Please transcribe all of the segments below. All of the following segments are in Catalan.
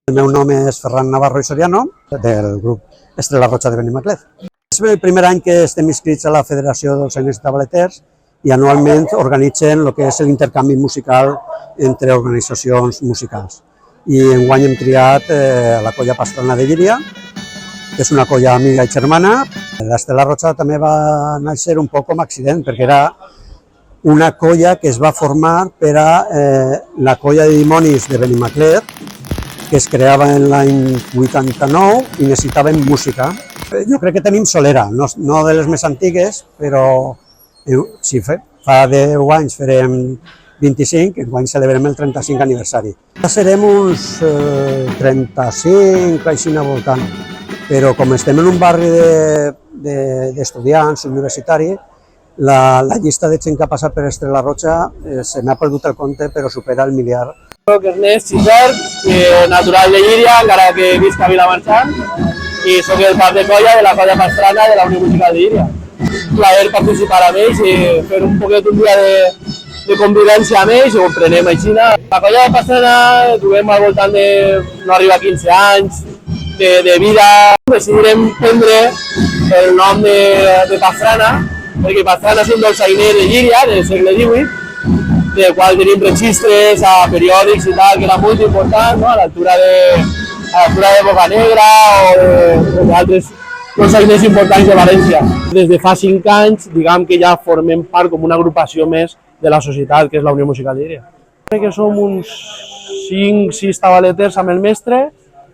El meu nom és Ferran Navarro i Soriano, del grup Estrella Roja de Benimaclet. És el primer any que estem inscrits a la Federació Dolçainers i Tableters i anualment organitzen el que és l'intercanvi musical entre organitzacions musicals. I enguany hem triat la colla Pastrana de Llíria, que és una colla amiga i germana. L'Estrella Roja també va néixer un poc com a accident, perquè era una colla que es va formar per a la colla de dimonis de Benimaclet, que es creava en l'any 89 i necessitaven música. Jo crec que tenim solera, no de les més antigues, però si fa 10 anys farem 25, enguany celebrem el 35 aniversari. Serem uns 35, així al voltant, però com estem en un barri d'estudiants universitari, la llista de gent que ha passat per Estrella Roja se m'ha perdut el compte, però supera el miliar. Soc Ernest Xisert, natural de Llíria, encara que visc a Vilamarxant, i soc el cap de colla de la colla Pastrana de la Unió Musical de Llíria. Un plaer participar amb ells i fer un poquet un dia de convivència amb ells, ho prenem així. La colla de Pastrana trobem al voltant de no arriba a 15 anys de vida. Decidirem prendre el nom de Pastrana, perquè Pastrana és un dolçainer de Llíria del segle XVIII, del qual tenim registres a periòdics i tal, que era molt important, no? a l'altura de Bocanegra o d'altres dolçainers importants de València. Des de fa 5 anys, diguem que ja formem part com una agrupació més de la societat, que és la Unió Musical de Llíria. Crec que som uns 5-6 tabaleters amb el mestre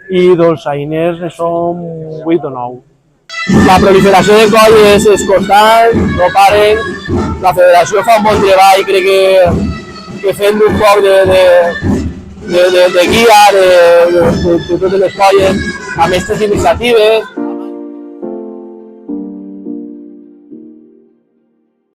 i dolçainers som 8 o 9. La proliferació de colles és constant, no paren. La federació fa un bon treball, crec que fent un poc de guia de totes les colles, amb aquestes iniciatives.